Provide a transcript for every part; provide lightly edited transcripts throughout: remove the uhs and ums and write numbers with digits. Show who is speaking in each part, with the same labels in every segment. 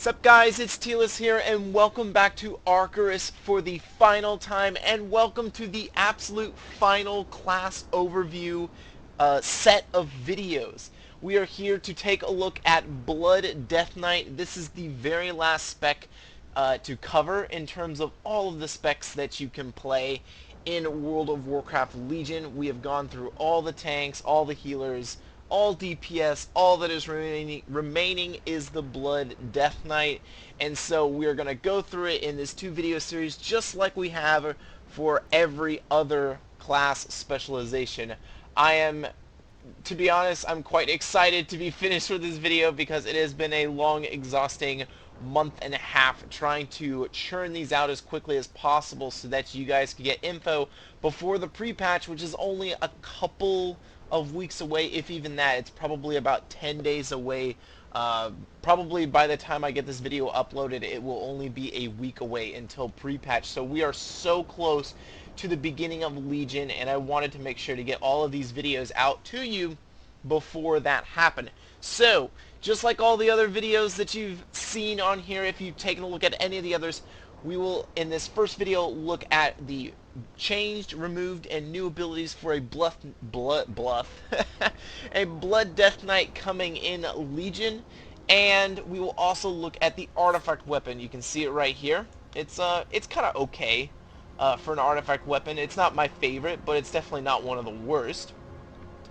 Speaker 1: Sup guys, it's Telis here, and welcome back to Arcurus for the final time, and welcome to the absolute final class overview set of videos. We are here to take a look at Blood Death Knight. This is the very last spec to cover in terms of all of the specs that you can play in World of Warcraft Legion. We have gone through all the tanks, all the healers, all DPS. All that is remaining is the Blood Death Knight, and so we're going to go through it in this 2-video series just like we have for every other class specialization. To be honest, I'm quite excited to be finished with this video because it has been a long, exhausting month and a half trying to churn these out as quickly as possible so that you guys can get info before the pre-patch, which is only a couple of weeks away, if even that. It's probably about 10 days away. Probably by the time I get this video uploaded, it will only be a week away until pre-patch. So we are so close to the beginning of Legion, and I wanted to make sure to get all of these videos out to you before that happened. So, just like all the other videos that you've seen on here, if you've taken a look at any of the others, we will, in this first video, look at the changed, removed, and new abilities for a a Blood Death Knight coming in Legion, and we will also look at the artifact weapon. You can see it right here. It's kind of okay for an artifact weapon. It's not my favorite, but it's definitely not one of the worst.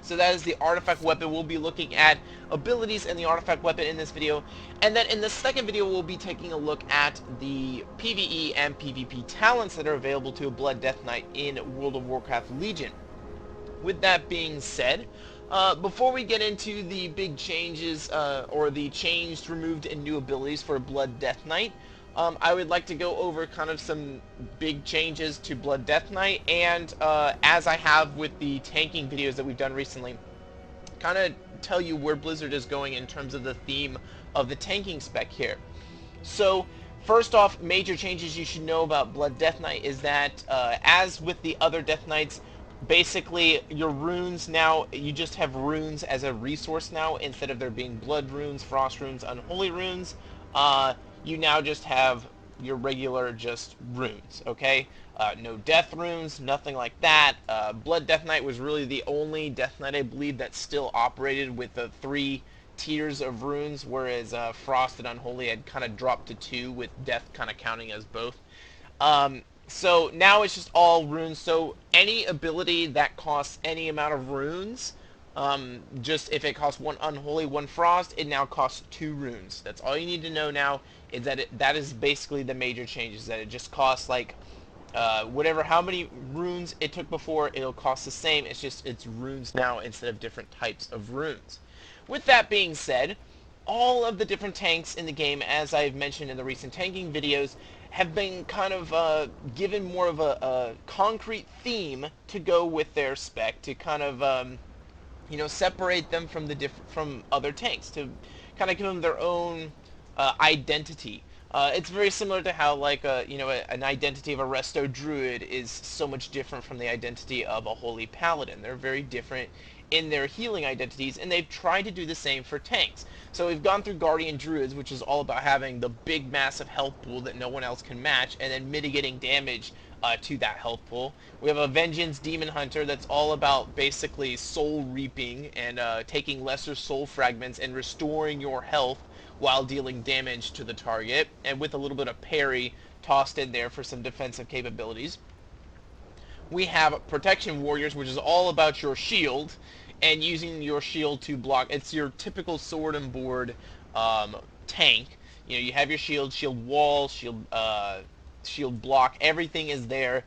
Speaker 1: So that is the artifact weapon. We'll be looking at abilities in the artifact weapon in this video. And then in the second video, we'll be taking a look at the PvE and PvP talents that are available to a Blood Death Knight in World of Warcraft Legion. With that being said, before we get into the big changes, or the changed, removed, and new abilities for Blood Death Knight, I would like to go over kind of some big changes to Blood Death Knight, and as I have with the tanking videos that we've done recently, kind of tell you where Blizzard is going in terms of the theme of the tanking spec here. So, first off, major changes you should know about Blood Death Knight is that, as with the other Death Knights, basically your runes now, you just have runes as a resource now, instead of there being blood runes, frost runes, unholy runes. You now just have your regular just runes, okay? No death runes, nothing like that. Blood Death Knight was really the only Death Knight, I believe, that still operated with the 3 tiers of runes, whereas Frost and Unholy had kind of dropped to 2, with Death kind of counting as both. So now it's just all runes, so any ability that costs any amount of runes, just if it costs 1 Unholy, 1 Frost, it now costs 2 runes. That's all you need to know now, is that that is basically the major changes, that it just costs like, how many runes it took before, it'll cost the same. It's just, it's runes now instead of different types of runes. With that being said, all of the different tanks in the game, as I've mentioned in the recent tanking videos, have been kind of given more of a concrete theme to go with their spec, to kind of separate them from from other tanks, to kind of give them their own identity. It's very similar to how, like, an identity of a Resto Druid is so much different from the identity of a Holy Paladin. They're very different in their healing identities, and they've tried to do the same for tanks. So we've gone through Guardian Druids, which is all about having the big, massive health pool that no one else can match, and then mitigating damage to that health pool. We have a Vengeance Demon Hunter that's all about basically soul reaping and taking lesser soul fragments and restoring your health while dealing damage to the target, and with a little bit of parry tossed in there for some defensive capabilities. We have Protection Warriors, which is all about your shield and using your shield to block. It's your typical sword and board tank. You have your shield, shield wall, shield block. Everything is there.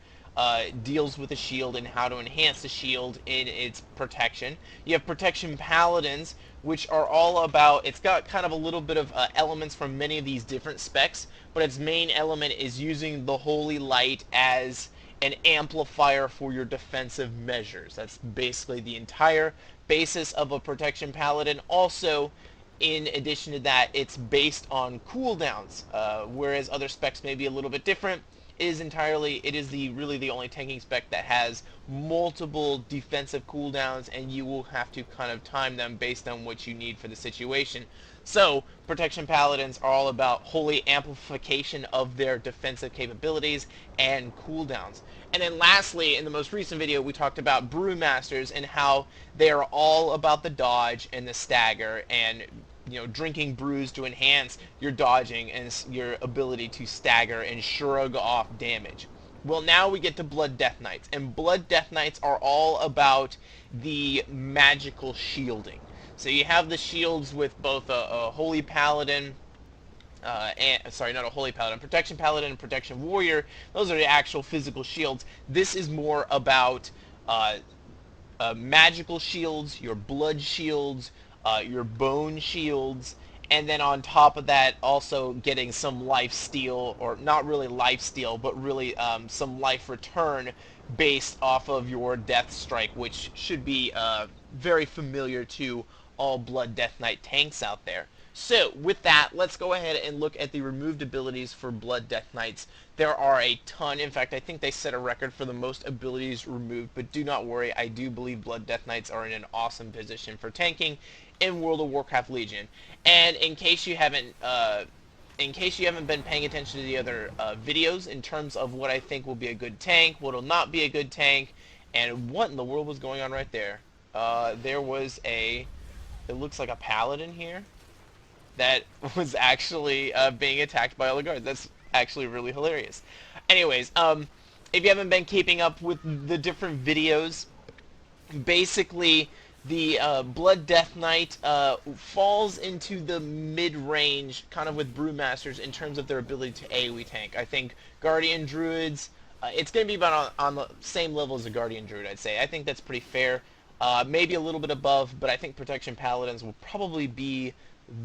Speaker 1: Deals with the shield and how to enhance the shield in its protection. You have Protection Paladins, which are all about, it's got kind of a little bit of elements from many of these different specs, but its main element is using the Holy Light as an amplifier for your defensive measures. That's basically the entire basis of a Protection Paladin. Also, in addition to that, it's based on cooldowns, whereas other specs may be a little bit different. it is the really the only tanking spec that has multiple defensive cooldowns, and you will have to kind of time them based on what you need for the situation. So protection paladins are all about holy amplification of their defensive capabilities and cooldowns. And then lastly, in the most recent video, we talked about brewmasters and how they are all about the dodge and the stagger, and drinking brews to enhance your dodging and your ability to stagger and shrug off damage. Well, now we get to Blood Death Knights, and Blood Death Knights are all about the magical shielding. So you have the shields with both a Holy Paladin, sorry, not a Holy Paladin, Protection Paladin and Protection Warrior. Those are the actual physical shields. This is more about magical shields, your blood shields, your bone shields, and then on top of that, also getting some life steal, or not really life steal, but really some life return based off of your death strike, which should be very familiar to all Blood Death Knight tanks out there. So, with that, let's go ahead and look at the removed abilities for Blood Death Knights. There are a ton. In fact, I think they set a record for the most abilities removed, but do not worry, I do believe Blood Death Knights are in an awesome position for tanking in World of Warcraft Legion. And in case you haven't been paying attention to the other videos in terms of what I think will be a good tank, what will not be a good tank, and what in the world was going on right there. There was it looks like a paladin here that was actually being attacked by all the guards. That's actually really hilarious. Anyways, if you haven't been keeping up with the different videos, basically the Blood Death Knight falls into the mid-range, kind of with Brewmasters, in terms of their ability to AoE tank. I think Guardian Druids, it's going to be about on the same level as a Guardian Druid, I'd say. I think that's pretty fair. Maybe a little bit above, but I think Protection Paladins will probably be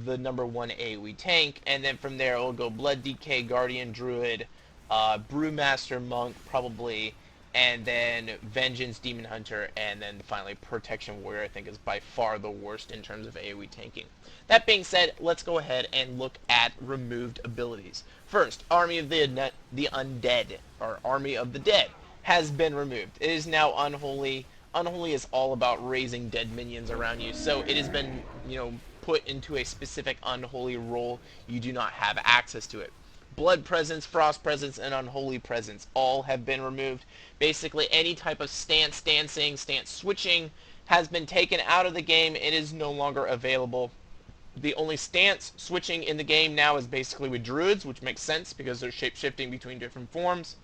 Speaker 1: the #1 AoE tank, and then from there it'll go Blood DK, Guardian Druid, Brewmaster Monk probably, and then Vengeance Demon Hunter, and then finally Protection Warrior I think is by far the worst in terms of AoE tanking. That being said, let's go ahead and look at removed abilities. First, Army of the Undead, or Army of the Dead, has been removed. It is now Unholy. Unholy is all about raising dead minions around you, so it has been, put into a specific unholy role. You do not have access to it. Blood Presence, Frost Presence, and Unholy Presence all have been removed. Basically, any type of stance dancing, stance switching has been taken out of the game. It is no longer available. The only stance switching in the game now is basically with Druids, which makes sense because they're shape-shifting between different forms.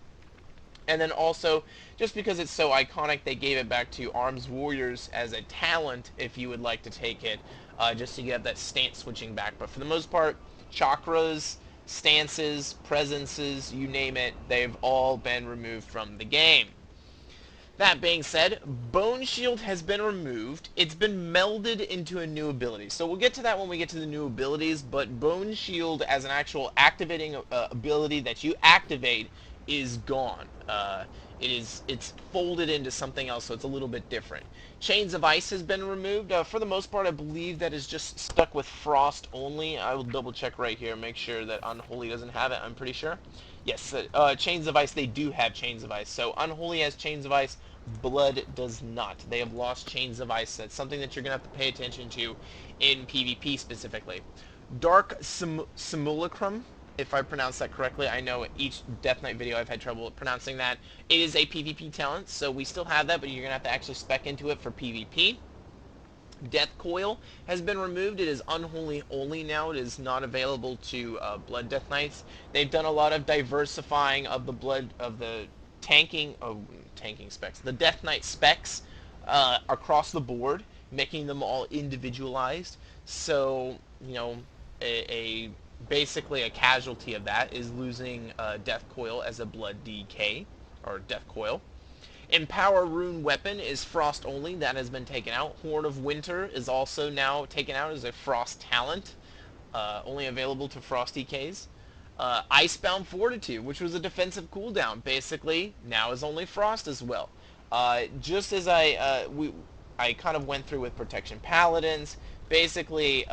Speaker 1: And then also, just because it's so iconic, they gave it back to Arms Warriors as a talent, if you would like to take it, just to get that stance switching back. But for the most part, chakras, stances, presences, you name it, they've all been removed from the game. That being said, Bone Shield has been removed. It's been melded into a new ability. So we'll get to that when we get to the new abilities, but Bone Shield as an actual activating ability that you activate is gone. It's folded into something else, so it's a little bit different. Chains of Ice has been removed. For the most part, I believe that is just stuck with Frost only. I will double check right here, make sure that Unholy doesn't have it. I'm pretty sure. Yes, Chains of Ice, they do have Chains of Ice. So Unholy has Chains of Ice, Blood does not. They have lost Chains of Ice. That's something that you're going to have to pay attention to in PvP specifically. Dark Simulacrum, if I pronounce that correctly. I know each Death Knight video I've had trouble pronouncing that. It is a PvP talent, so we still have that, but you're going to have to actually spec into it for PvP. Death Coil has been removed. It is Unholy only now. It is not available to Blood Death Knights. They've done a lot of diversifying of the tanking specs, the Death Knight specs across the board, making them all individualized. So, basically a casualty of that is losing Death Coil as a Blood DK, or Death Coil. Empower Rune Weapon is Frost only. That has been taken out. Horn of Winter is also now taken out as a Frost talent, only available to Frost DKs. Icebound Fortitude, which was a defensive cooldown, basically now is only Frost as well. Just as I kind of went through with Protection Paladins, basically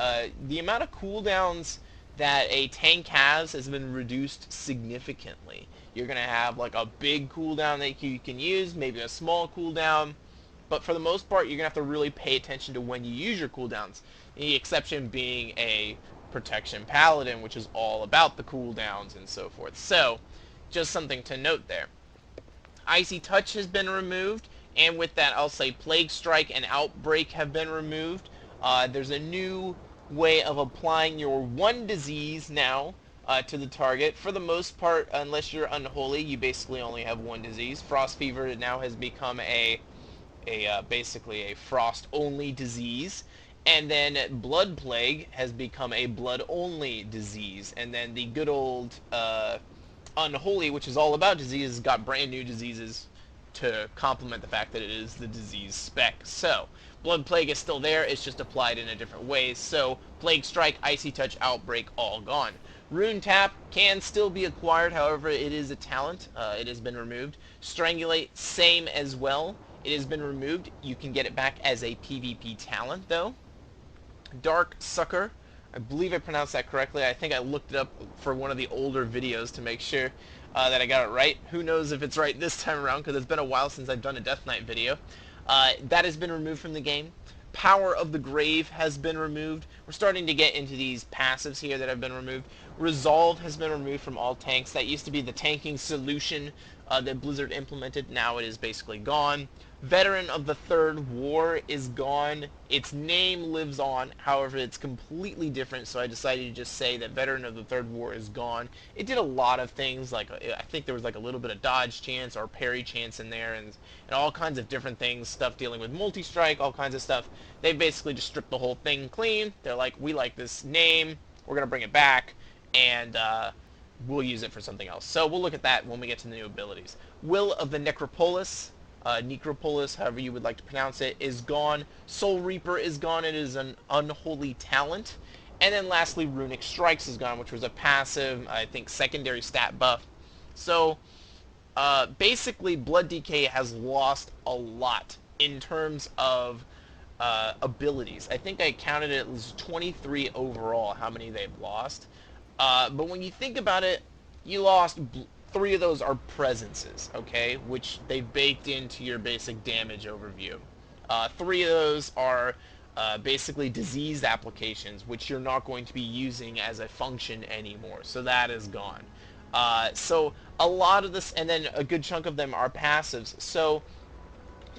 Speaker 1: the amount of cooldowns that a tank has been reduced significantly. You're going to have like a big cooldown that you can use, maybe a small cooldown, but for the most part, you're going to have to really pay attention to when you use your cooldowns. The exception being a protection paladin, which is all about the cooldowns and so forth. So, just something to note there. Icy Touch has been removed, and with that I'll say Plague Strike and Outbreak have been removed. There's a new way of applying your one disease now to the target. For the most part, unless you're unholy, you basically only have one disease. Frost Fever now has become basically a frost only disease, and then Blood Plague has become a blood only disease, and then the good old Unholy, which is all about diseases, got brand new diseases to complement the fact that it is the disease spec. So, Blood Plague is still there, it's just applied in a different way. So, Plague Strike, Icy Touch, Outbreak, all gone. Rune Tap can still be acquired, however, it is a talent. It has been removed. Strangulate, same as well. It has been removed. You can get it back as a PvP talent, though. Dark Sucker, I believe I pronounced that correctly. I think I looked it up for one of the older videos to make sure that I got it right. Who knows if it's right this time around, because it's been a while since I've done a Death Knight video. That has been removed from the game. Power of the Grave has been removed. We're starting to get into these passives here that have been removed. Resolve has been removed from all tanks. That used to be the tanking solution that Blizzard implemented. Now it is basically gone. Veteran of the Third War is gone. Its name lives on, however it's completely different, so I decided to just say that Veteran of the Third War is gone. It did a lot of things, like I think there was like a little bit of dodge chance or parry chance in there, and all kinds of different things, stuff dealing with multi-strike, all kinds of stuff. They basically just stripped the whole thing clean. They're like, we like this name, we're going to bring it back, and we'll use it for something else. So we'll look at that when we get to the new abilities. Will of the Necropolis, Necropolis, however you would like to pronounce it, is gone. Soul Reaper is gone. It is an unholy talent. And then lastly, Runic Strikes is gone, which was a passive, I think, secondary stat buff. So, basically, Blood DK has lost a lot in terms of abilities. I think I counted it was 23 overall, how many they've lost. But when you think about it, you lost 3 of those are presences, okay, which they've baked into your basic damage overview. 3 of those are basically disease applications, which you're not going to be using as a function anymore, so that is gone. So a lot of this, and then a good chunk of them are passives, so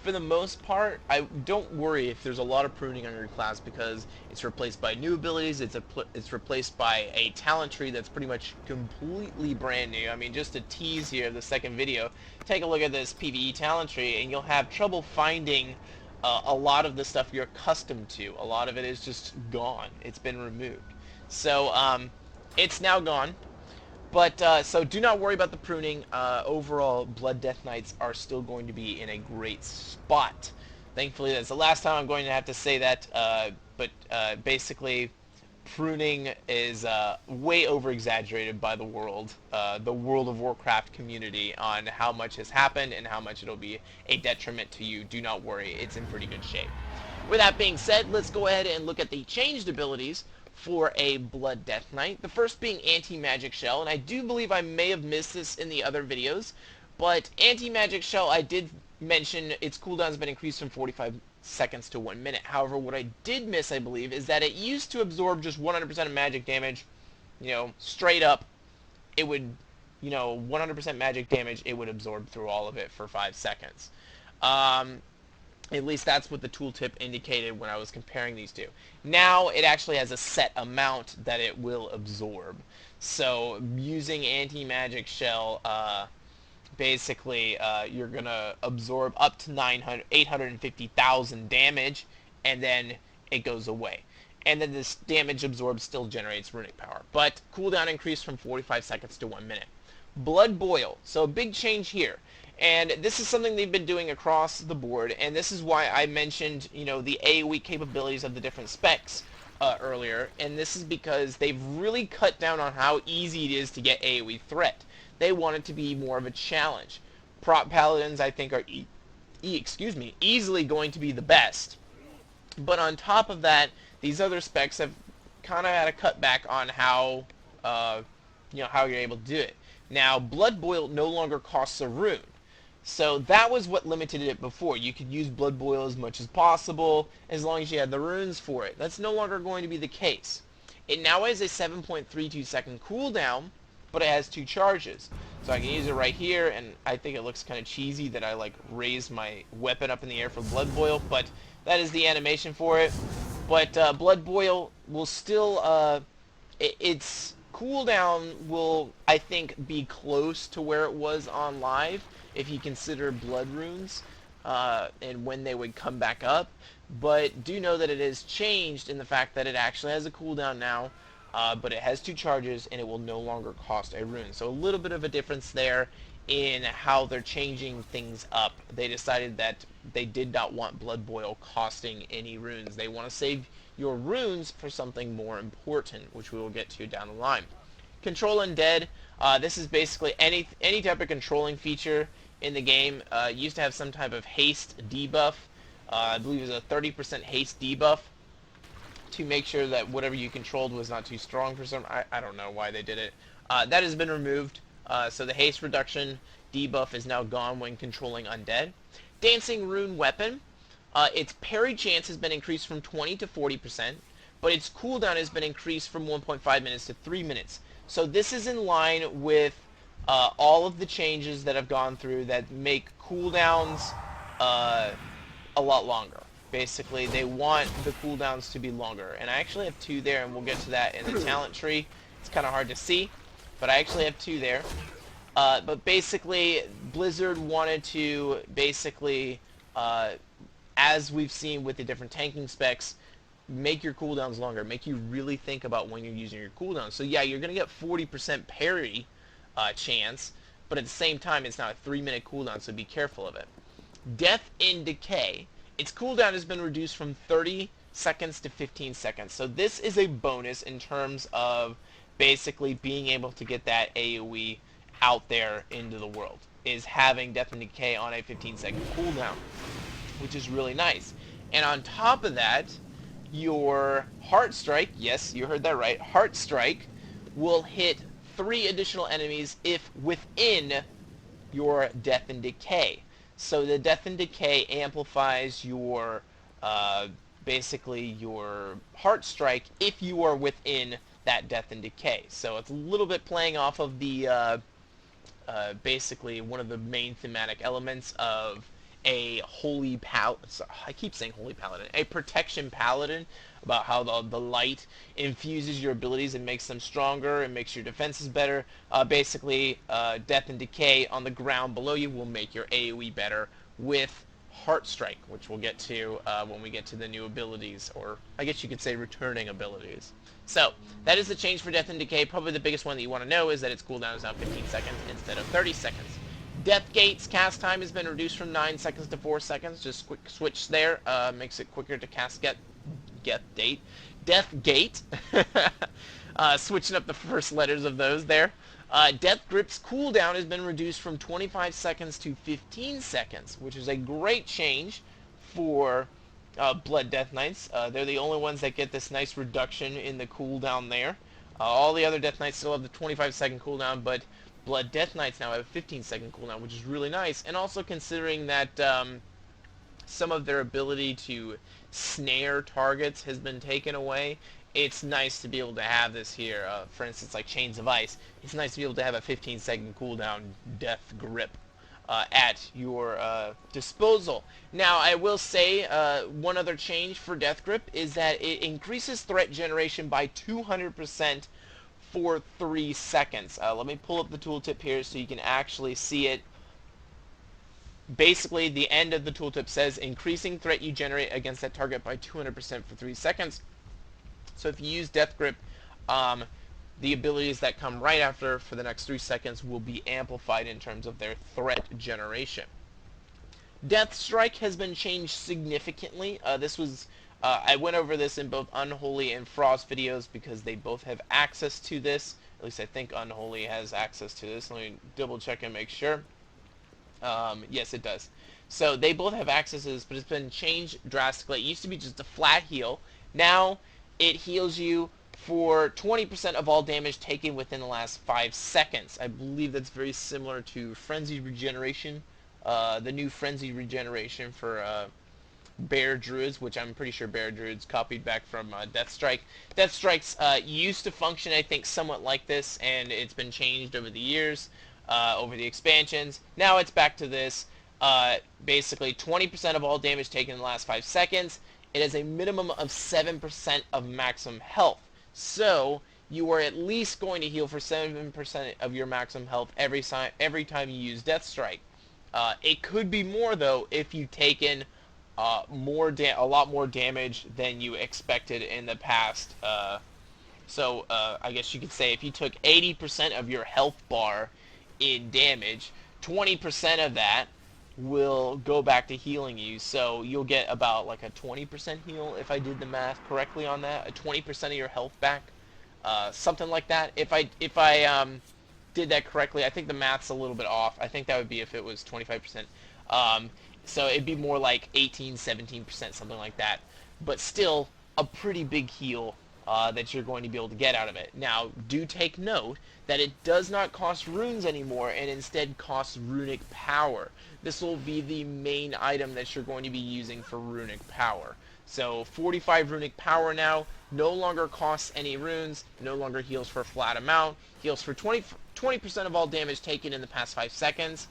Speaker 1: for the most part, I don't worry if there's a lot of pruning on your class, because it's replaced by new abilities, it's replaced by a talent tree that's pretty much completely brand new. I mean, just a tease here of the second video, take a look at this PvE talent tree and you'll have trouble finding a lot of the stuff you're accustomed to. A lot of it is just gone. It's been removed. So, it's now gone. But, so do not worry about the pruning. Overall, Blood Death Knights are still going to be in a great spot. Thankfully, that's the last time I'm going to have to say that, but basically, pruning is way over-exaggerated by the World of Warcraft community on how much has happened and how much it'll be a detriment to you. Do not worry, it's in pretty good shape. With that being said, let's go ahead and look at the changed abilities for a Blood Death Knight. The first being Anti-Magic Shell, and I do believe I may have missed this in the other videos, but Anti-Magic Shell, I did mention its cooldown has been increased from 45 seconds to 1 minute. However, what I did miss, I believe, is that it used to absorb just 100% of magic damage, you know, straight up. It would, you know, 100% magic damage, it would absorb through all of it for 5 seconds. At least that's what the tooltip indicated when I was comparing these two. Now it actually has a set amount that it will absorb. So using Anti-Magic Shell, basically you're going to absorb up to 850,000 damage, and then it goes away. And then this damage absorbed still generates runic power. But cooldown increased from 45 seconds to 1 minute. Blood Boil. So a big change here. And this is something they've been doing across the board, and this is why I mentioned, you know, the AoE capabilities of the different specs earlier, and this is because they've really cut down on how easy it is to get AoE threat. They want it to be more of a challenge. Prop Paladins, I think, are easily going to be the best. But on top of that, these other specs have kind of had a cutback on how, how you're able to do it. Now, Blood Boil no longer costs a rune. So that was what limited it before. You could use Blood Boil as much as possible, as long as you had the runes for it. That's no longer going to be the case. It now has a 7.32 second cooldown, but it has 2 charges. So I can use it right here, and I think it looks kind of cheesy that I like raised my weapon up in the air for Blood Boil, but that is the animation for it. But Blood Boil will still, its cooldown will, I think, be close to where it was on live, if you consider blood runes, and when they would come back up. But do know that it has changed in the fact that it actually has a cooldown now, but it has 2 charges, and it will no longer cost a rune. So a little bit of a difference there in how they're changing things up. They decided that they did not want Blood Boil costing any runes. They want to save your runes for something more important, which we will get to down the line. Control Undead. This is basically any type of controlling feature in the game. Used to have some type of haste debuff. I believe it was a 30% haste debuff to make sure that whatever you controlled was not too strong for some... I don't know why they did it. That has been removed. So the haste reduction debuff is now gone when controlling Undead. Dancing Rune Weapon. Its parry chance has been increased from 20 to 40%, but its cooldown has been increased from 1.5 minutes to 3 minutes. So this is in line with all of the changes that have gone through that make cooldowns a lot longer. Basically, they want the cooldowns to be longer. And I actually have 2 there, and we'll get to that in the talent tree. It's kind of hard to see, but I actually have 2 there. But basically, Blizzard wanted to basically, as we've seen with the different tanking specs, make your cooldowns longer, make you really think about when you're using your cooldowns. So yeah, you're going to get 40% parry chance, but at the same time, it's not a 3-minute cooldown, so be careful of it. Death in Decay. Its cooldown has been reduced from 30 seconds to 15 seconds. So this is a bonus in terms of basically being able to get that AoE out there into the world, is having Death and Decay on a 15-second cooldown, which is really nice. And on top of that, your Heart Strike, yes, you heard that right, Heart Strike will hit 3 additional enemies if within your Death and Decay. So the Death and Decay amplifies your, basically your Heart Strike if you are within that Death and Decay. So it's a little bit playing off of the, basically one of the main thematic elements of a holy I keep saying holy paladin, a protection paladin, about how the light infuses your abilities and makes them stronger and makes your defenses better. Basically, Death and Decay on the ground below you will make your AoE better with Heart Strike, which we'll get to when we get to the new abilities, or I guess you could say returning abilities. So, that is the change for Death and Decay. Probably the biggest one that you want to know is that its cooldown is now 15 seconds instead of 30 seconds. Death Gate's cast time has been reduced from 9 seconds to 4 seconds. Just quick switch there. Makes it quicker to cast Death Gate. Switching up the first letters of those there. Death Grip's cooldown has been reduced from 25 seconds to 15 seconds, which is a great change for Blood Death Knights. They're the only ones that get this nice reduction in the cooldown there. All the other Death Knights still have the 25-second cooldown, but Blood Death Knights now have a 15-second cooldown, which is really nice. And also considering that some of their ability to snare targets has been taken away, it's nice to be able to have this here. For instance, like Chains of Ice, it's nice to be able to have a 15-second cooldown Death Grip at your disposal. Now, I will say one other change for Death Grip is that it increases threat generation by 200% for 3 seconds. Let me pull up the tooltip here so you can actually see it. Basically, the end of the tooltip says increasing threat you generate against that target by 200% for 3 seconds. So if you use Death Grip, the abilities that come right after for the next 3 seconds will be amplified in terms of their threat generation. Death Strike has been changed significantly. This was I went over this in both Unholy and Frost videos because they both have access to this. At least I think Unholy has access to this. Let me double check and make sure. Yes, it does. So they both have access to this, but it's been changed drastically. It used to be just a flat heal. Now it heals you for 20% of all damage taken within the last 5 seconds. I believe that's very similar to Frenzied Regeneration, the new Frenzied Regeneration for Bear Druids, which I'm pretty sure Bear Druids copied back from Deathstrike. Deathstrike's used to function, I think, somewhat like this, and it's been changed over the years, over the expansions. Now it's back to this. Basically, 20% of all damage taken in the last 5 seconds. It has a minimum of 7% of maximum health. So, you are at least going to heal for 7% of your maximum health every time you use Deathstrike. It could be more, though, if you've taken a lot more damage than you expected in the past. So I guess you could say if you took 80% of your health bar in damage, 20% of that will go back to healing you. So you'll get about like a 20% heal, if I did the math correctly on that. A 20% of your health back, something like that. If I did that correctly, I think the math's a little bit off. I think that would be if it was 25%. So it'd be more like 18, 17%, something like that. But still, a pretty big heal that you're going to be able to get out of it. Now, do take note that it does not cost runes anymore, and instead costs runic power. This will be the main item that you're going to be using for runic power. So 45 runic power now, no longer costs any runes, no longer heals for a flat amount, heals for 20% of all damage taken in the past 5 seconds,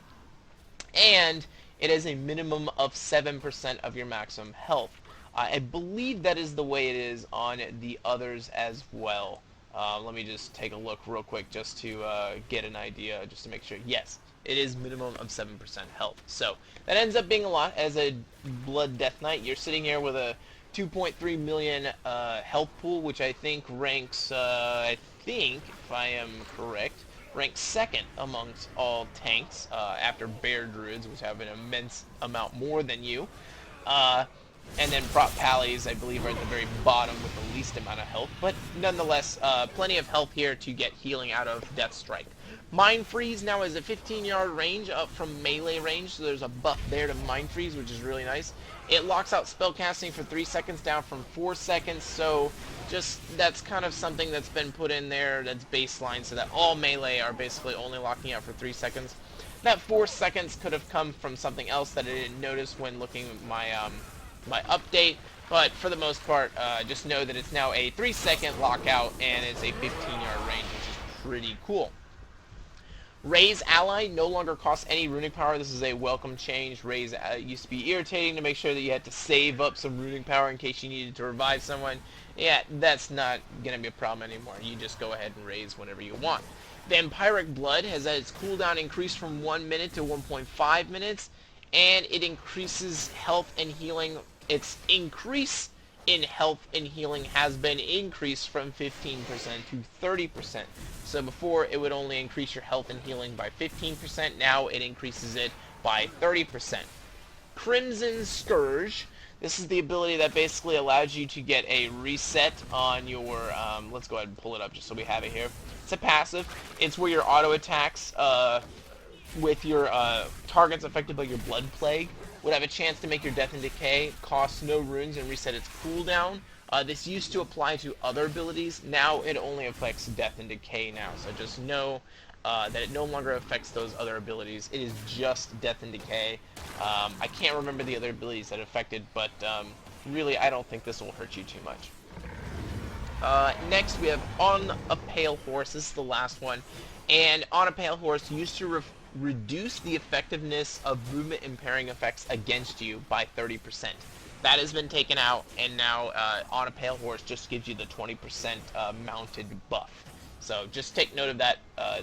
Speaker 1: and it has a minimum of 7% of your maximum health. I believe that is the way it is on the others as well. Let me just take a look real quick just to get an idea, just to make sure. Yes, it is minimum of 7% health. So that ends up being a lot. As a Blood Death Knight, you're sitting here with a 2.3 million health pool, which I think ranks, if I am correct, ranks second amongst all tanks after Bear Druids, which have an immense amount more than you. And then Prot Pallies, I believe, are at the very bottom with the least amount of health. But nonetheless, plenty of health here to get healing out of Deathstrike. Mind Freeze now has a 15-yard range up from melee range, so there's a buff there to Mind Freeze, which is really nice. It locks out spellcasting for 3 seconds down from 4 seconds, so just that's kind of something that's been put in there that's baseline, so that all melee are basically only locking out for 3 seconds. That 4 seconds could have come from something else that I didn't notice when looking at my update, but for the most part, just know that it's now a 3-second lockout and it's a 15-yard range, which is pretty cool. Raise Ally no longer costs any runic power. This is a welcome change. Raise used to be irritating to make sure that you had to save up some runic power in case you needed to revive someone. Yeah, that's not going to be a problem anymore. You just go ahead and raise whenever you want. Vampiric Blood has had its cooldown increased from 1 minute to 1.5 minutes, and it increases health and healing. Its increase in health and healing has been increased from 15% to 30%. So before it would only increase your health and healing by 15%, now it increases it by 30%. Crimson Scourge. This is the ability that basically allows you to get a reset on your, let's go ahead and pull it up just so we have it here. It's a passive. It's where your auto attacks with your targets affected by your Blood Plague would have a chance to make your Death and Decay cost no runes and reset its cooldown. This used to apply to other abilities. Now it only affects Death and Decay now. So just know that it no longer affects those other abilities. It is just Death and Decay. I can't remember the other abilities that affected, but really I don't think this will hurt you too much. Next we have On a Pale Horse. This is the last one. And On a Pale Horse used to reduce the effectiveness of movement impairing effects against you by 30%. That has been taken out, and now On a Pale Horse just gives you the 20% mounted buff. So just take note of that.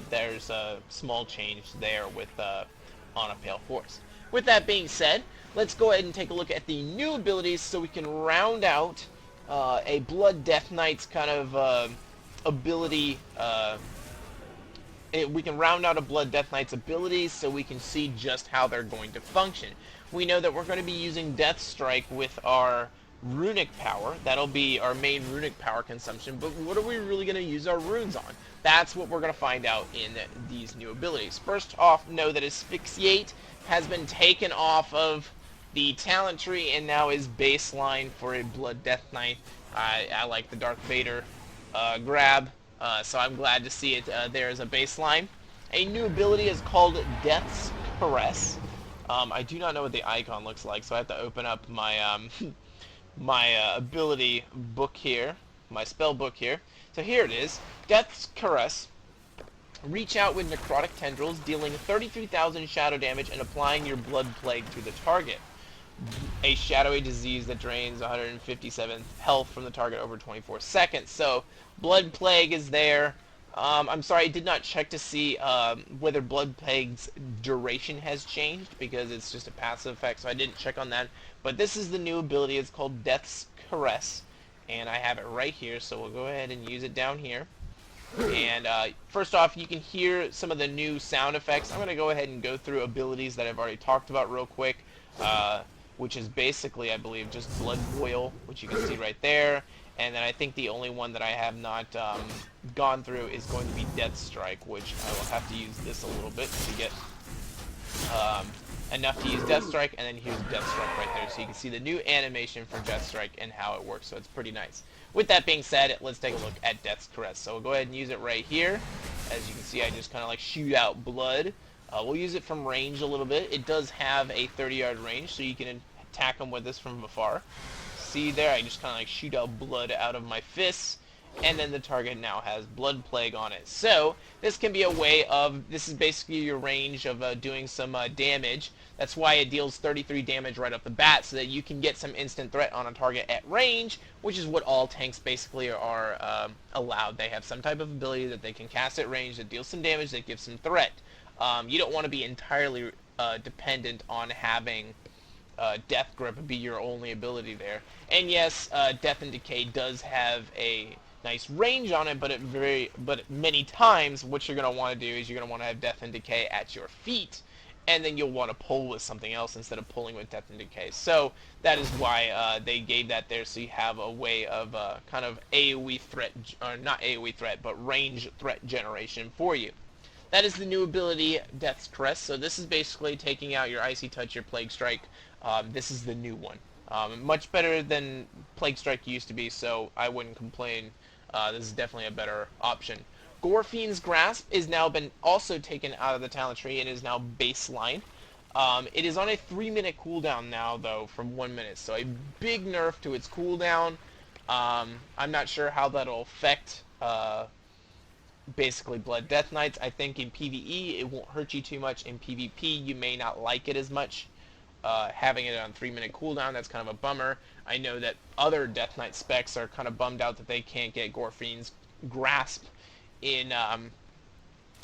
Speaker 1: There's a small change there with On a Pale Horse. With that being said, let's go ahead and take a look at the new abilities so we can round out a Blood Death Knight's kind of ability. We can round out a Blood Death Knight's abilities so we can see just how they're going to function. We know that we're going to be using Deathstrike with our runic power. That'll be our main runic power consumption, but what are we really going to use our runes on? That's what we're going to find out in these new abilities. First off, know that Asphyxiate has been taken off of the talent tree and now is baseline for a Blood Death Knight. I like the Darth Vader grab. So I'm glad to see it there as a baseline. A new ability is called Death's Caress. I do not know what the icon looks like, so I have to open up my my ability book here, my spell book here. So here it is, Death's Caress. Reach out with necrotic tendrils, dealing 33,000 shadow damage and applying your blood plague to the target. A shadowy disease that drains 157 health from the target over 24 seconds. So, blood plague is there. I'm sorry, I did not check to see whether blood plague's duration has changed, because it's just a passive effect, so I didn't check on that. But this is the new ability. It's called Death's Caress, and I have it right here, so we'll go ahead and use it down here. And first off, you can hear some of the new sound effects. I'm going to go ahead and go through abilities that I've already talked about real quick, which is basically, I believe, just Blood Boil, which you can see right there. And then I think the only one that I have not gone through is going to be Death Strike, which I will have to use this a little bit to get enough to use Death Strike, and then here's Death Strike right there. So you can see the new animation for Death Strike and how it works, so it's pretty nice. With that being said, let's take a look at Death's Caress. So we'll go ahead and use it right here. As you can see, I just kind of like shoot out blood. We'll use it from range a little bit. It does have a 30-yard range, so you can attack them with this from afar. See there, I just kind of like shoot out blood out of my fists, and then the target now has Blood Plague on it. So this can be a way of, this is basically your range of doing some damage. That's why it deals 33 damage right off the bat, so that you can get some instant threat on a target at range, which is what all tanks basically are allowed. They have some type of ability that they can cast at range that deals some damage, that gives some threat. You don't want to be entirely dependent on having Death Grip be your only ability there. And yes, Death and Decay does have a nice range on it, but many times what you're going to want to do is you're going to want to have Death and Decay at your feet, and then you'll want to pull with something else instead of pulling with Death and Decay. So that is why they gave that there, so you have a way of kind of AoE threat, or not AoE threat, but range threat generation for you. That is the new ability, Death's Caress. So this is basically taking out your Icy Touch, your Plague Strike. This is the new one. Much better than Plague Strike used to be, so I wouldn't complain. This is definitely a better option. Gorefiend's Grasp is now been also taken out of the talent tree and is now baseline. It is on a 3-minute cooldown now, though, from 1 minute, so a big nerf to its cooldown. I'm not sure how that'll affect basically Blood Death Knights. I think in PvE it won't hurt you too much. In PvP you may not like it as much. Having it on 3-minute cooldown, that's kind of a bummer. I know that other Death Knight specs are kind of bummed out that they can't get Gorefiend's Grasp in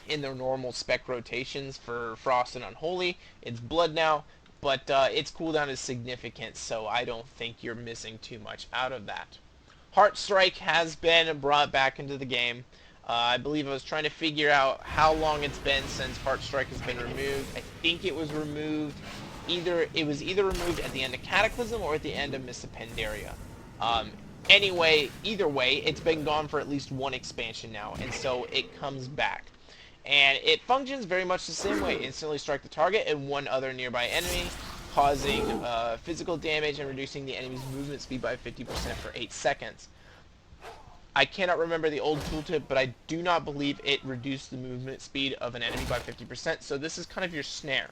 Speaker 1: their normal spec rotations for Frost and Unholy. It's Blood now, but its cooldown is significant, so I don't think you're missing too much out of that. Heart Strike has been brought back into the game. I believe I was trying to figure out how long it's been since Heart Strike has been removed. I think it was removed either removed at the end of Cataclysm or at the end of Mists of Pandaria. Anyway, either way, it's been gone for at least one expansion now, and so it comes back. And it functions very much the same way. Instantly strike the target and one other nearby enemy, causing physical damage and reducing the enemy's movement speed by 50% for 8 seconds. I cannot remember the old tooltip, but I do not believe it reduced the movement speed of an enemy by 50%, so this is kind of your snare.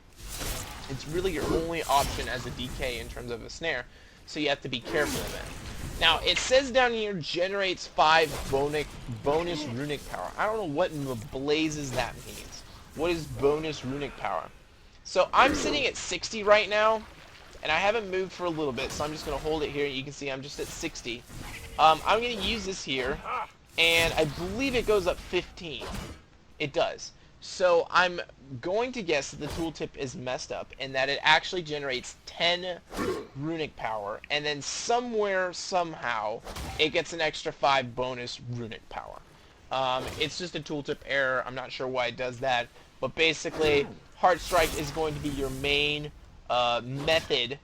Speaker 1: It's really your only option as a DK in terms of a snare, so you have to be careful of it. Now, it says down here, generates 5 bonus runic power. I don't know what in the blazes that means. What is bonus runic power? So, I'm sitting at 60 right now, and I haven't moved for a little bit, so I'm just going to hold it here. You can see I'm just at 60. I'm going to use this here, and I believe it goes up 15. It does. So I'm going to guess that the tooltip is messed up and that it actually generates 10 runic power, and then somewhere, somehow, it gets an extra 5 bonus runic power. It's just a tooltip error. I'm not sure why it does that, but basically, Heart Strike is going to be your main method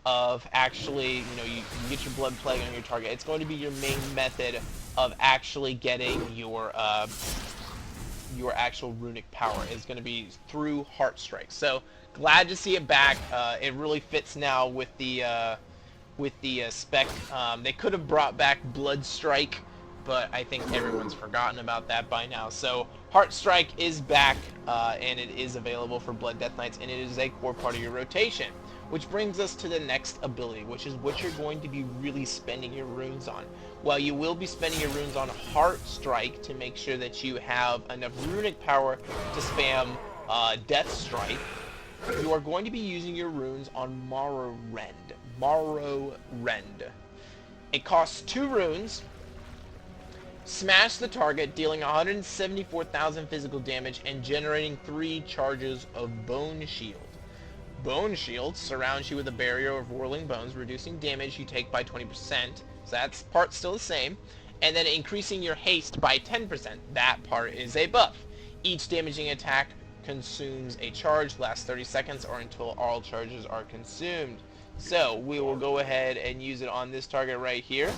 Speaker 1: of actually, you get your Blood Plague on your target. It's going to be your main method of actually getting your actual runic power. Is going to be through Heart Strike. So glad to see it back. It really fits now with the spec. They could have brought back Blood Strike but I think everyone's forgotten about that by now. So Heart Strike is back, and it is available for Blood Death Knights, and it is a core part of your rotation. Which brings us to the next ability, which is what you're going to be really spending your runes on. While you will be spending your runes on Heart Strike to make sure that you have enough runic power to spam Death Strike, you are going to be using your runes on Morrowind. Morrowind. It costs 2 runes. Smash the target, dealing 174,000 physical damage and generating 3 charges of Bone Shield. Bone Shield surrounds you with a barrier of whirling bones, reducing damage you take by 20%, so that's part still the same, and then increasing your haste by 10%. That part is a buff. Each damaging attack consumes a charge, lasts 30 seconds, or until all charges are consumed. So we will go ahead and use it on this target right here.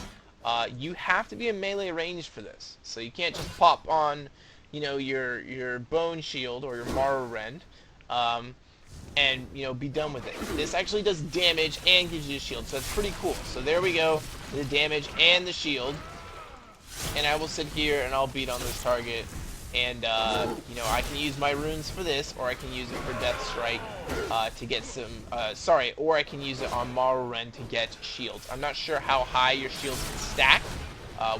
Speaker 1: You have to be in melee range for this, so you can't just pop on, you know, your Bone Shield or your Morrowind, and be done with it. This actually does damage and gives you a shield, so that's pretty cool. So there we go, the damage and the shield, and I will sit here and I'll beat on this target, and I can use my runes for this, or I can use it for Death Strike to get some, or I can use it on Morrowind to get shields. I'm not sure how high your shields can stack.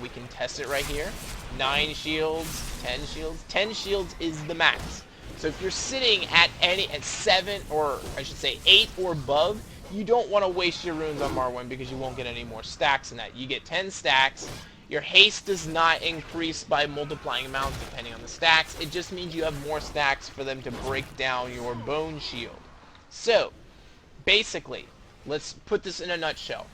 Speaker 1: We can test it right here. 9 shields, 10 shields. 10 shields is the max. So if you're sitting at 7, or I should say 8 or above, you don't want to waste your runes on Morrowind because you won't get any more stacks in that. You get 10 stacks. Your haste does not increase by multiplying amounts depending on the stacks. It just means you have more stacks for them to break down your Bone Shield. So, basically, let's put this in a nutshell.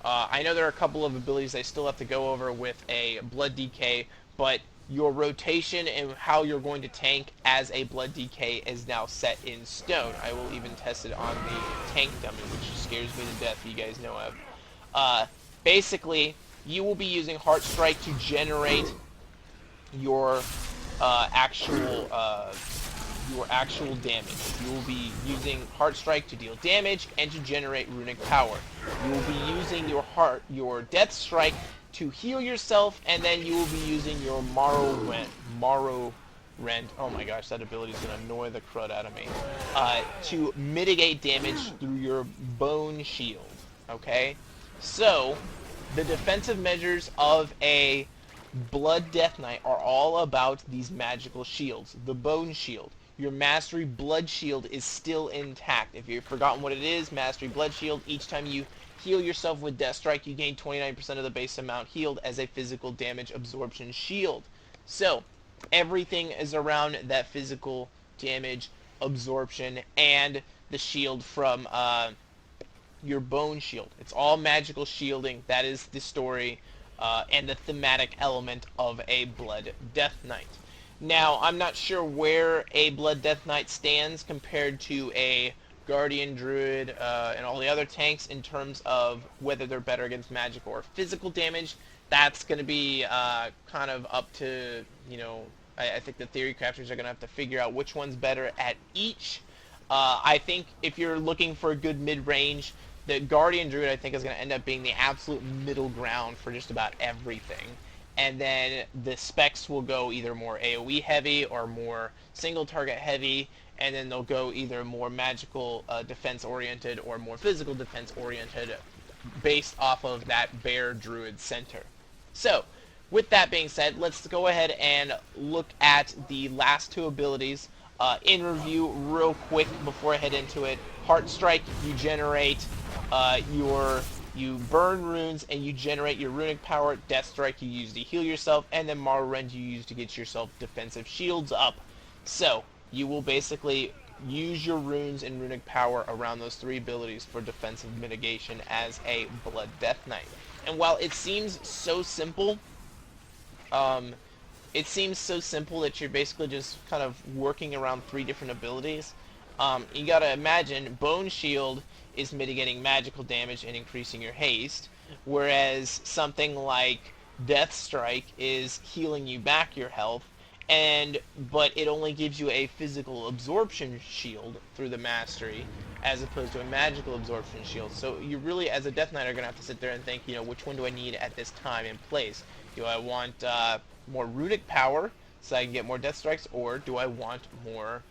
Speaker 1: I know there are a couple of abilities I still have to go over with a Blood DK, but your rotation and how you're going to tank as a Blood DK is now set in stone. I will even test it on the tank dummy, which scares me to death, you guys know of. Basically, you will be using Heart Strike to generate your actual damage. You will be using Heart Strike to deal damage and to generate runic power. You will be using your Death Strike to heal yourself, and then you will be using your Morrowind. Oh my gosh, that ability is going to annoy the crud out of me. To mitigate damage through your Bone Shield. Okay? So, the defensive measures of a Blood Death Knight are all about these magical shields. The Bone Shield. Your Mastery Blood Shield is still intact. If you've forgotten what it is, Mastery Blood Shield, each time you heal yourself with Death Strike, you gain 29% of the base amount healed as a physical damage absorption shield. So, everything is around that physical damage absorption and the shield from your Bone Shield. It's all magical shielding. That is the story and the thematic element of a Blood Death Knight. Now, I'm not sure where a Blood Death Knight stands compared to a Guardian Druid and all the other tanks in terms of whether they're better against magic or physical damage. That's going to be kind of up to, I think the theory crafters are going to have to figure out which one's better at each. I think if you're looking for a good mid-range, the Guardian Druid, I think, is going to end up being the absolute middle ground for just about everything. And then the specs will go either more AoE heavy or more single target heavy, and then they'll go either more magical defense oriented or more physical defense oriented based off of that Bear Druid center. So, with that being said, let's go ahead and look at the last 2 abilities in review real quick before I head into it. Heart Strike, you generate you burn runes and you generate your runic power. Death Strike you use to heal yourself, and then Morrowind you use to get yourself defensive shields up. So, you will basically use your runes and runic power around those 3 abilities for defensive mitigation as a Blood Death Knight. And while it seems so simple, that you're basically just kind of working around 3 different abilities. You gotta imagine Bone Shield is mitigating magical damage and increasing your haste, whereas something like Death Strike is healing you back your health, but it only gives you a physical absorption shield through the mastery, as opposed to a magical absorption shield. So you really, as a Death Knight, are going to have to sit there and think, which one do I need at this time and place? Do I want more runic power so I can get more death strikes, or do I want more,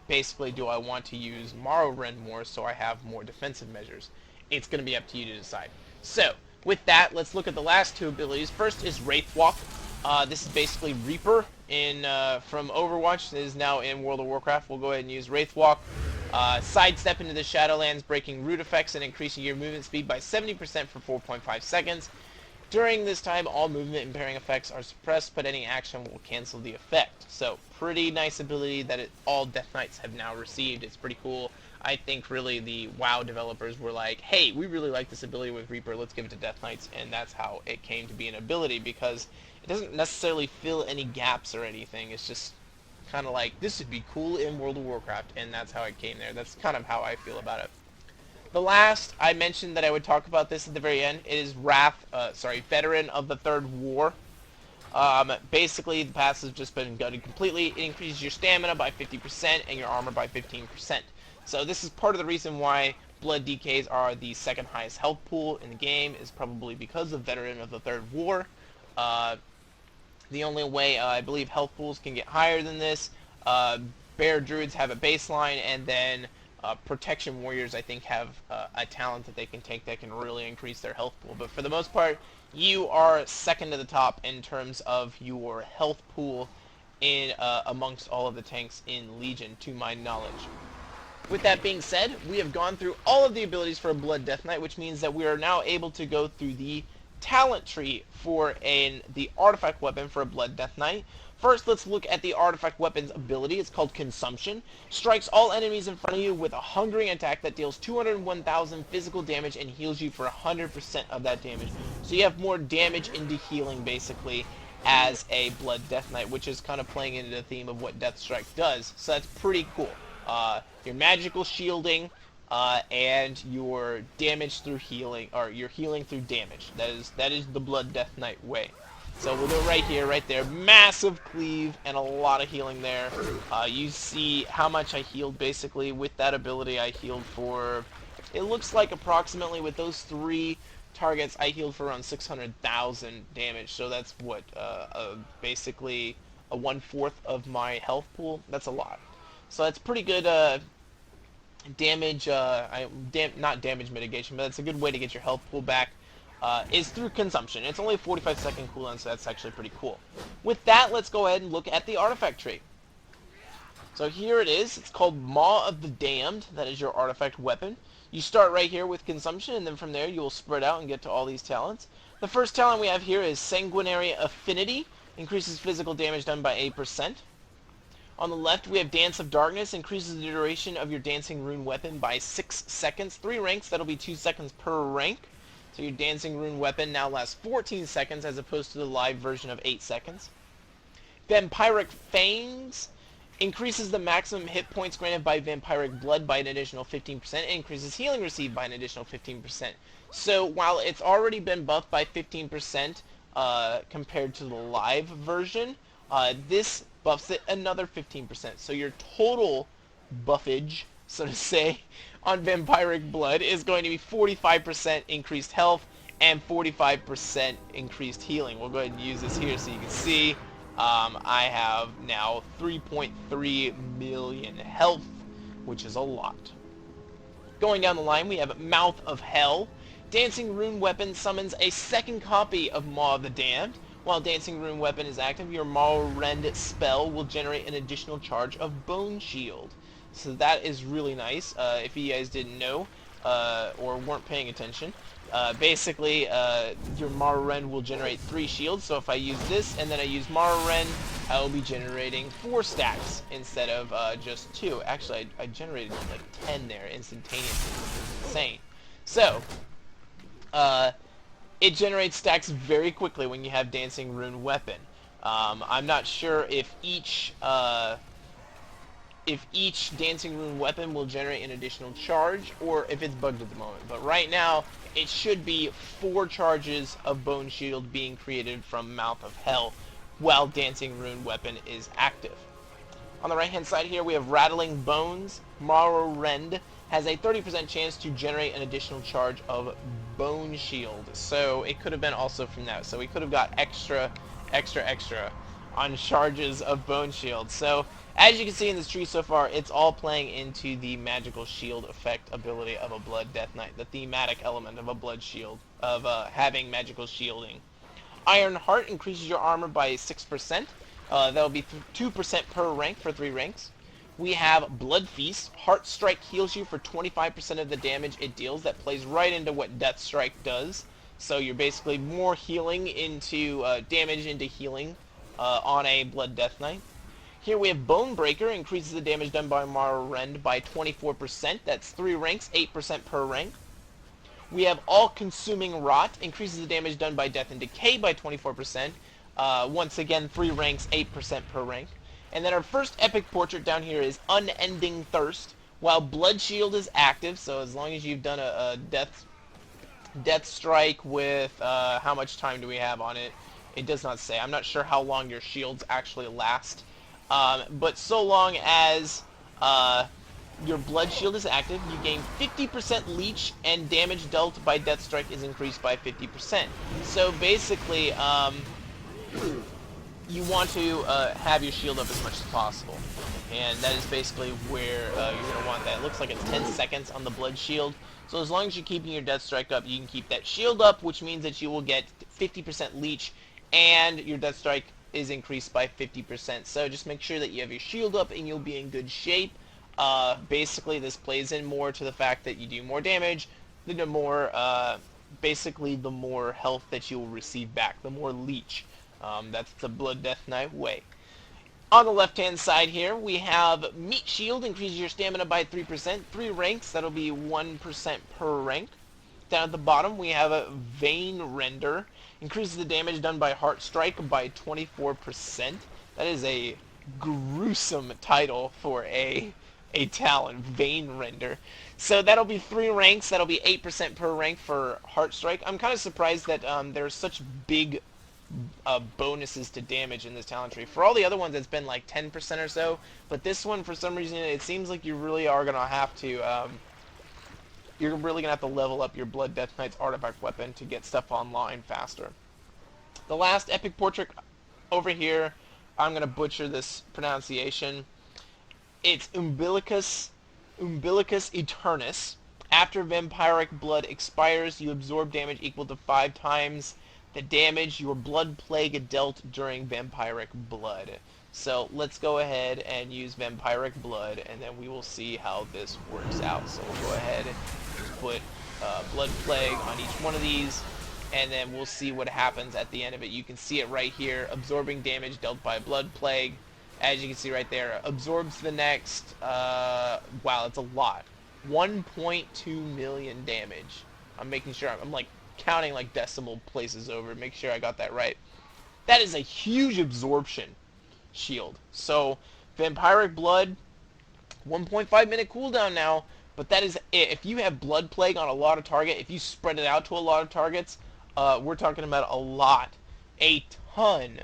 Speaker 1: basically, do I want to use Morrowind more so I have more defensive measures? It's going to be up to you to decide. So, with that, let's look at the last two abilities. First is Wraith Walk. This is basically Reaper from Overwatch. It is now in World of Warcraft. We'll go ahead and use Wraith Walk. Sidestep into the Shadowlands, breaking root effects and increasing your movement speed by 70% for 4.5 seconds. During this time, all movement and pairing effects are suppressed, but any action will cancel the effect. So, pretty nice ability that all Death Knights have now received. It's pretty cool. I think really the WoW developers were like, hey, we really like this ability with Reaper, let's give it to Death Knights, and that's how it came to be an ability, because it doesn't necessarily fill any gaps or anything. It's just kind of like, this would be cool in World of Warcraft, and that's how it came there. That's kind of how I feel about it. The last, I mentioned that I would talk about this at the very end. It is Veteran of the Third War. Basically, the pass has just been gutted completely. It increases your stamina by 50% and your armor by 15%. So this is part of the reason why Blood DKs are the second highest health pool in the game, is probably because of Veteran of the Third War. The only way I believe health pools can get higher than this, Bear Druids have a baseline, and then Protection Warriors, I think, have a talent that they can take that can really increase their health pool. But for the most part, you are second to the top in terms of your health pool in amongst all of the tanks in Legion, to my knowledge. With that being said, we have gone through all of the abilities for a Blood Death Knight, which means that we are now able to go through the talent tree for the artifact weapon for a Blood Death Knight. First, let's look at the artifact weapon's ability. It's called Consumption. Strikes all enemies in front of you with a hungering attack that deals 201,000 physical damage and heals you for 100% of that damage. So you have more damage into healing, basically, as a Blood Death Knight, which is kind of playing into the theme of what Death Strike does. So that's pretty cool. Your magical shielding, and your damage through healing, or your healing through damage. That is the Blood Death Knight way. So we'll go right here, right there. Massive cleave and a lot of healing there. You see how much I healed basically with that ability. I healed for, it looks like approximately with those three targets, I healed for around 600,000 damage. So that's what, basically a 1/4 of my health pool. That's a lot. So that's pretty good damage, not damage mitigation, but it's a good way to get your health pool back, is through consumption. It's only a 45-second cooldown, so that's actually pretty cool. With that, let's go ahead and look at the artifact tree. So here it is. It's called Maw of the Damned. That is your artifact weapon. You start right here with consumption, and then from there you will spread out and get to all these talents. The first talent we have here is Sanguinary Affinity. Increases physical damage done by 8%. On the left, we have Dance of Darkness. Increases the duration of your Dancing Rune weapon by 6 seconds. 3 ranks, that'll be 2 seconds per rank. So your Dancing Rune weapon now lasts 14 seconds as opposed to the live version of 8 seconds. Vampiric Fangs. Increases the maximum hit points granted by Vampiric Blood by an additional 15%. And increases healing received by an additional 15%. So while it's already been buffed by 15% compared to the live version, this buffs it another 15%. So your total buffage, so to say, on Vampiric Blood is going to be 45% increased health and 45% increased healing. We'll go ahead and use this here so you can see. I have now 3.3 million health, which is a lot. Going down the line, we have Mouth of Hell. Dancing Rune weapon summons a second copy of Maw of the Damned. While Dancing Rune weapon is active, your Morrowind spell will generate an additional charge of Bone Shield. So that is really nice. If you guys didn't know, or weren't paying attention, basically your Morrowind will generate 3 shields. So if I use this and then I use Morrowind, I will be generating 4 stacks instead of just 2. Actually, I generated like 10 there instantaneously, which is insane. So, it generates stacks very quickly when you have Dancing Rune weapon. I'm not sure if each Dancing Rune weapon will generate an additional charge or if it's bugged at the moment. But right now, it should be 4 charges of Bone Shield being created from Mouth of Hell while Dancing Rune weapon is active. On the right-hand side here, we have Rattling Bones. Morrow Rend has a 30% chance to generate an additional charge of Bone Shield. So it could have been also from that. So we could have got extra on charges of Bone Shield. So as you can see in this tree so far, it's all playing into the magical shield effect ability of a Blood Death Knight, the thematic element of a Blood Shield, of having magical shielding. Iron Heart increases your armor by 6%. That'll be 2% per rank for 3 ranks. We have Blood Feast. Heart Strike heals you for 25% of the damage it deals. That plays right into what Death Strike does. So you're basically more healing into damage into healing on a Blood Death Knight. Here we have Bone Breaker. Increases the damage done by Morrow Rend by 24%. That's 3 ranks, 8% per rank. We have All-Consuming Rot. Increases the damage done by Death and Decay by 24%. Once again, 3 ranks, 8% per rank. And then our first epic portrait down here is Unending Thirst. While Blood Shield is active, so as long as you've done a death strike with, how much time do we have on it? It does not say. I'm not sure how long your shields actually last. But so long as your Blood Shield is active, you gain 50% leech, and damage dealt by Death Strike is increased by 50%. So basically, you want to have your shield up as much as possible. And that is basically where you're going to want that. It looks like it's 10 seconds on the Blood Shield. So as long as you're keeping your Death Strike up, you can keep that shield up, which means that you will get 50% leech, and your Death Strike is increased by 50%. So just make sure that you have your shield up and you'll be in good shape. Basically, this plays in more to the fact that you do more damage, the more, basically the more health that you will receive back, the more leech. That's the Blood Death Knight way. On the left-hand side here, we have Meat Shield, increases your stamina by 3%, 3 ranks, that'll be 1% per rank. Down at the bottom, we have a Vein Render, increases the damage done by Heart Strike by 24%. That is a gruesome title for a talent, Vein Render. So that'll be 3 ranks, that'll be 8% per rank for Heart Strike. I'm kind of surprised that there's such big bonuses to damage in this talent tree. For all the other ones, it's been like 10% or so, but this one, for some reason, it seems like you really are going to have to, you're really going to have to level up your Blood Death Knight's artifact weapon to get stuff online faster. The last epic portrait over here, I'm going to butcher this pronunciation. It's Umbilicus Eternus. After vampiric blood expires, you absorb damage equal to 5 times the damage your blood plague dealt during vampiric blood. So let's go ahead and use vampiric blood, and then we will see how this works out. So we'll go ahead and just put blood plague on each one of these, and then we'll see what happens at the end of it. You can see it right here, absorbing damage dealt by blood plague. As you can see right there, absorbs the next, wow, it's a lot. 1.2 million damage. I'm making sure, I'm like counting like decimal places over, make sure I got that right. That is a huge absorption shield. So, vampiric blood, 1.5 minute cooldown now, but that is it. If you have blood plague on a lot of target, if you spread it out to a lot of targets, we're talking about a ton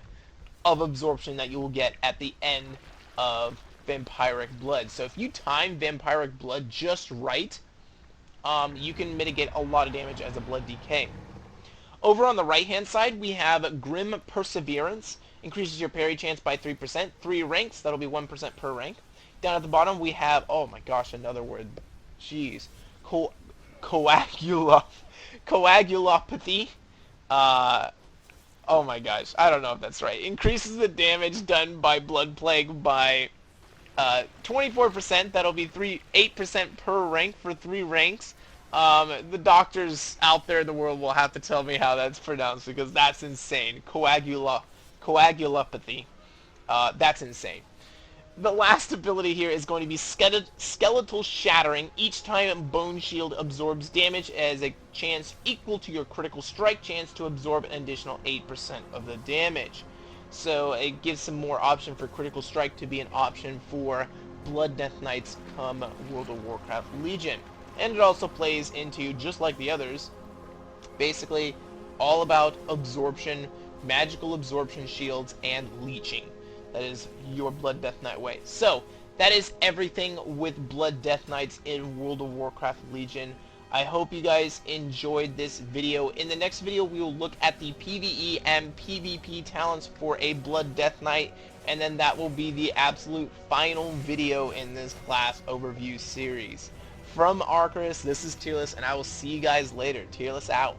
Speaker 1: of absorption that you will get at the end of vampiric blood. So if you time vampiric blood just right, you can mitigate a lot of damage as a blood DK. Over on the right hand side, we have Grim Perseverance. Increases your parry chance by 3%. 3 ranks, that'll be 1% per rank. Down at the bottom, we have, oh my gosh, another word. Jeez. Coagulopathy. Oh my gosh, I don't know if that's right. Increases the damage done by blood plague by 24%. That'll be 8% per rank for 3 ranks. The doctors out there in the world will have to tell me how that's pronounced, because that's insane. Coagulopathy. That's insane. The last ability here is going to be Skeletal Shattering. Each time Bone Shield absorbs damage, as a chance equal to your critical strike chance to absorb an additional 8% of the damage. So it gives some more option for critical strike to be an option for Blood Death Knights come World of Warcraft Legion. And it also plays into, just like the others, basically all about absorption, magical absorption shields, and leeching. That is your Blood Death Knight way. So, that is everything with Blood Death Knights in World of Warcraft Legion. I hope you guys enjoyed this video. In the next video, we will look at the PvE and PvP talents for a Blood Death Knight, and then that will be the absolute final video in this class overview series. From Arcurus, this is Tearless, and I will see you guys later. Tearless out.